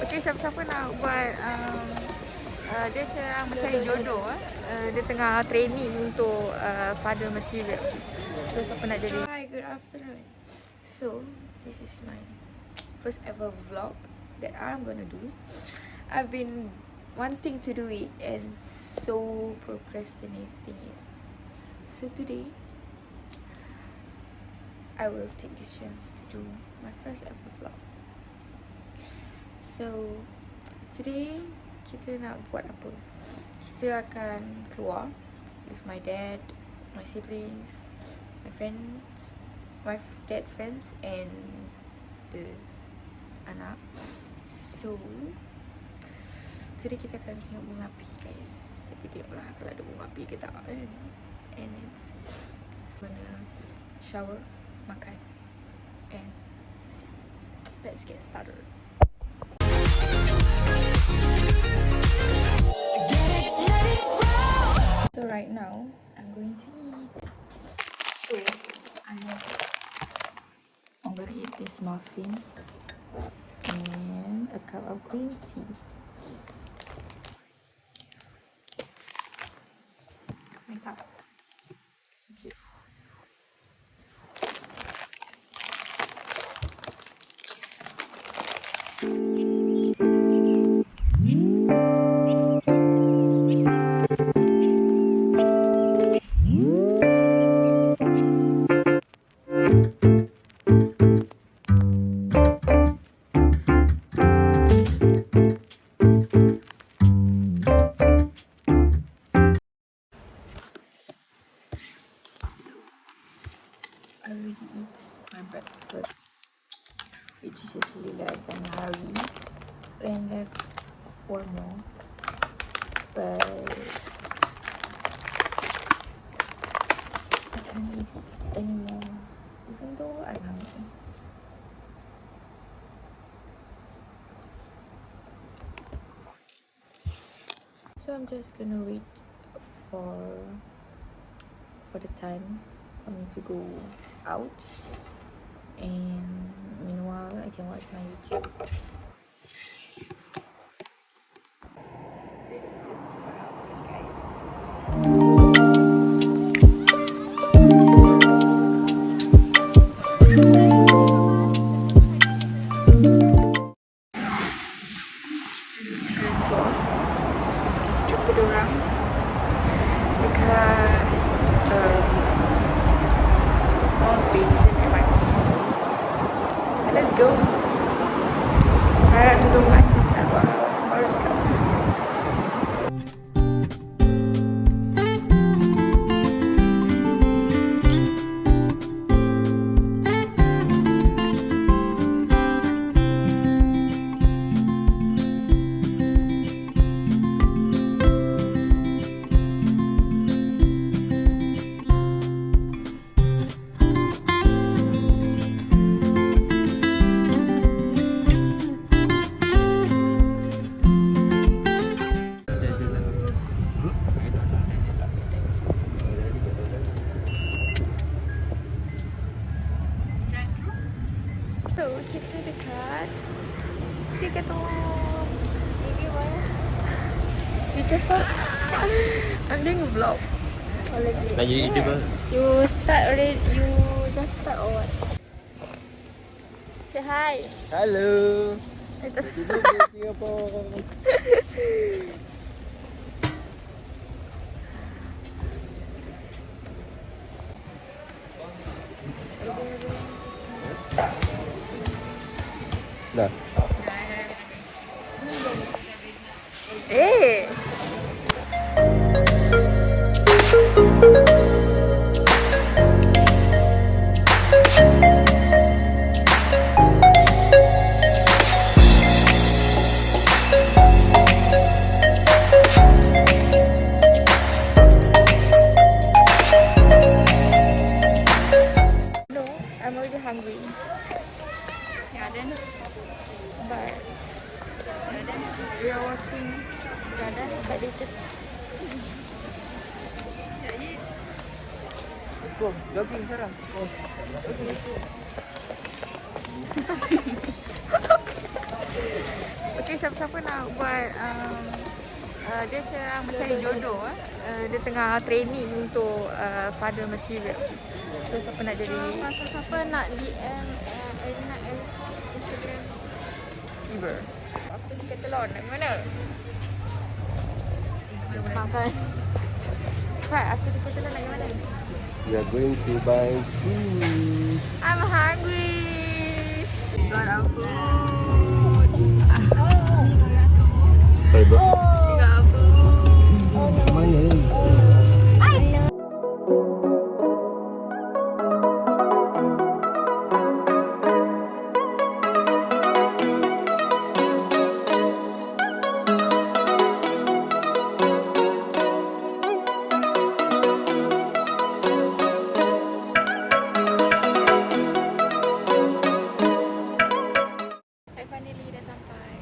Okay, siapa-siapa nak buat dia sedang mencari jodoh dia tengah training untuk father material. So siapa nak jadi? Hi, good afternoon. So this is my first ever vlog that I'm gonna do. I've been wanting to do it and so procrastinating it. So today I will take this chance to do my first ever vlog. So today kita nak buat apa? Kita akan keluar with my dad, my siblings, my friends, my dad friends and the anak. So today kita akan tengok bunga api guys. Tapi tengoklah kalau ada bunga api ke tak kan. And it's gonna shower, makan and let's get started. So right now I'm going to eat. So I'm gonna eat this muffin and a cup of green tea. My cup. So cute. I already eat my breakfast, which is actually less than a hari, and left one more, but I can't eat it anymore, even though I'm hungry. So I'm just gonna wait for the time for me to go out, and meanwhile I can watch my YouTube. This is jumpa dorang dekat Mount Basin MRT. So let's go. Harap duduk kan. Tak apa. Baru cakap. So kita dekat maybe what? You just saw I'm doing a vlog. Nak jadi YouTuber? You start already? You just start or what? Say hi. Hello. Tidur di Singapore. Dah. Eh. No, I'm already hungry. Yeah, then. But we are watching Radha, but they just Let's go. Jogging sekarang. Oh. Okay. Okay, siapa-siapa nak buat dia sedang mencari jodoh. Dia tengah training untuk father material. So siapa nak jadi siapa nak DM Elina Instagram Tiber. After Decathlon nak mana? Makan. Right, after Decathlon nak mana? We are going to buy food. I'm hungry. Got our food. Sorry bro. We got our food. Mana? Finally dah sampai.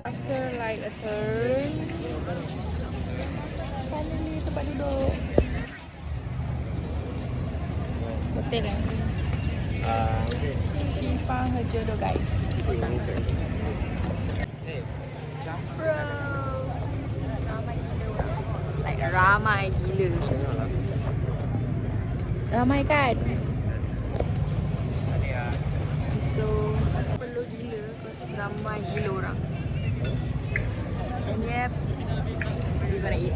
After like a turn, finally tempat duduk. Hotel kan? She found her jodoh guys. Bro, ramai gila orang. Like ramai gila. Ramai kan? So perlu gila because ramai gila orang. And yep, we're gonna eat.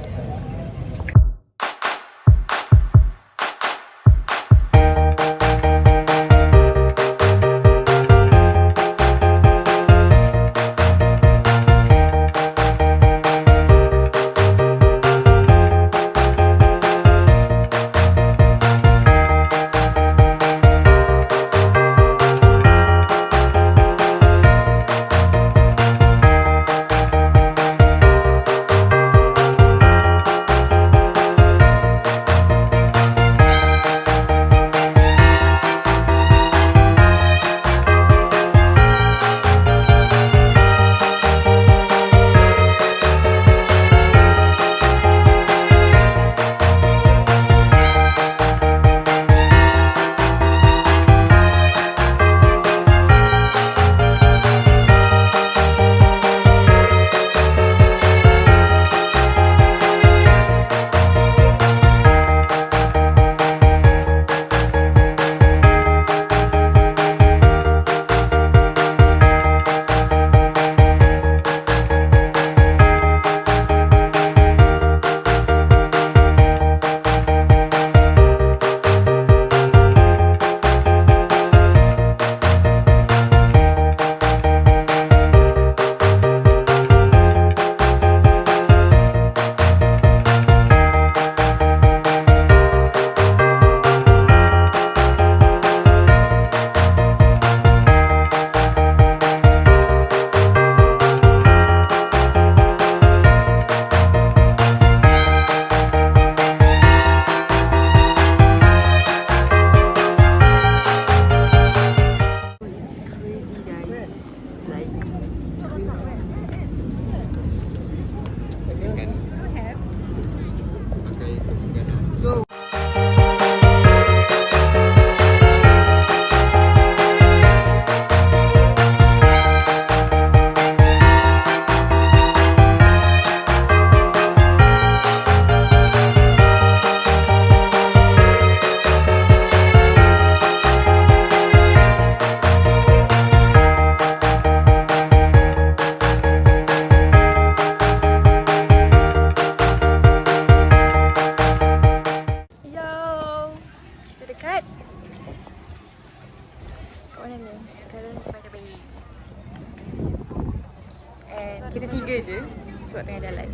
Kita tiga je sebab tengah jalan.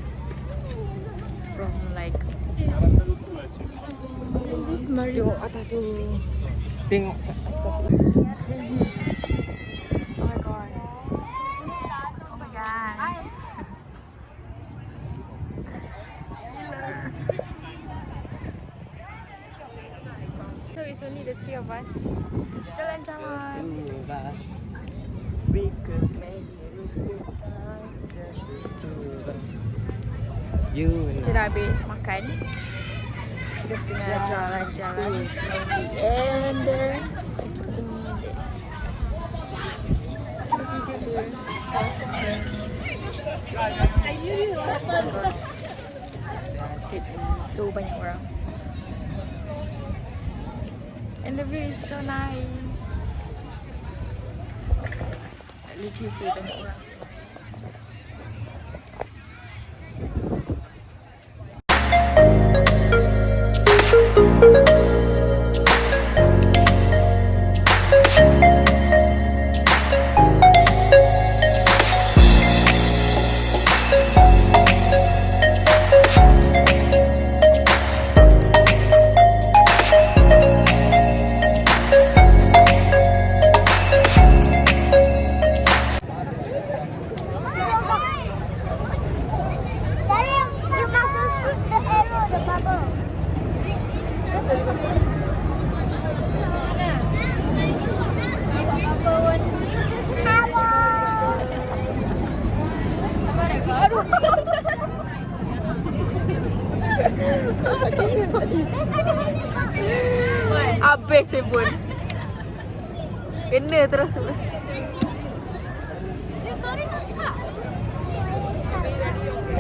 From like tengok atas tu. Tengok Oh my god. Oh my god. it's only the three of us. Jalan-jalan. We could make it just the two of us. You and Kita dah habis makan. Kita tengah jalan-jalan. And then kita pergi je. It's so banyak orang. And the view is so nice. Literally say banyak orang sini. Habis dia pun. Kena terus.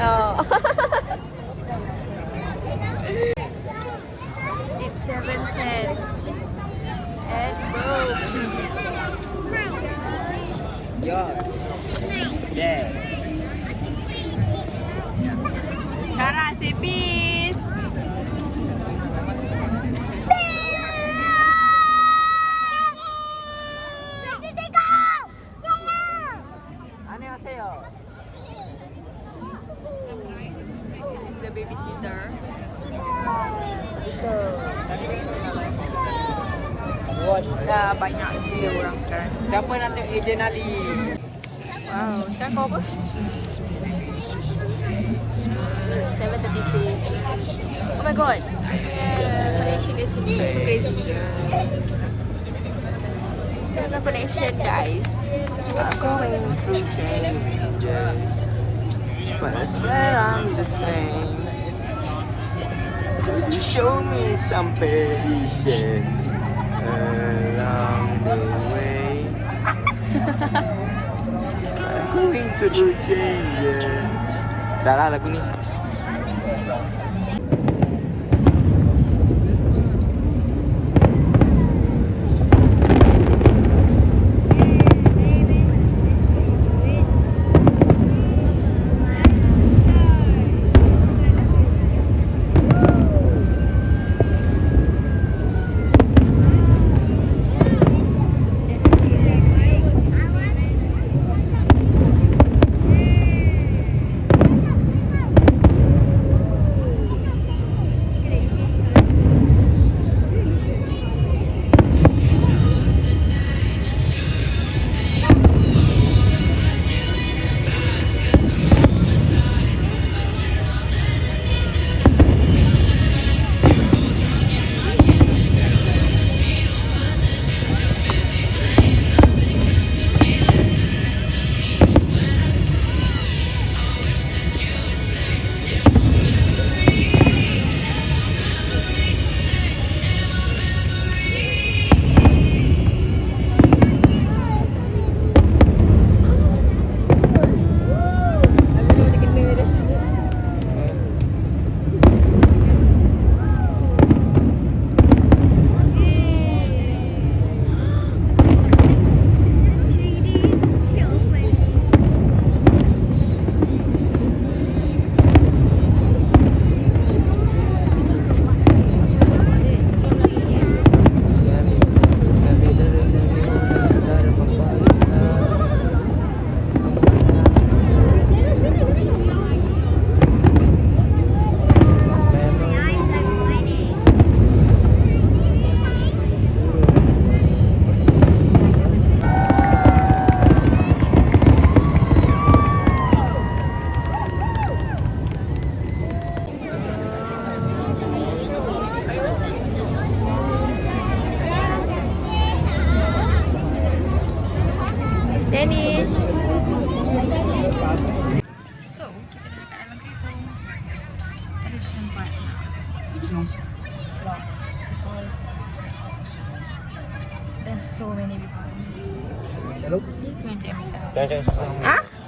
Oh. It's 7:10. And boom. Yeah. Sarah, say peace. 안녕하세요. This is the babysitter. Dah banyak gila orang sekarang. Siapa nak tengok Ejen Ali? Wow, sekarang kau apa? 7:36. Oh my god. Connection is so crazy. There's no connection, guys. I'm going through changes, but I swear I'm the same. Could you show me some patience along the way? I'm going through changes. Dah lah lagu ni. There's so many people. Hello? See, 20 Jangan cakap susah. Ah?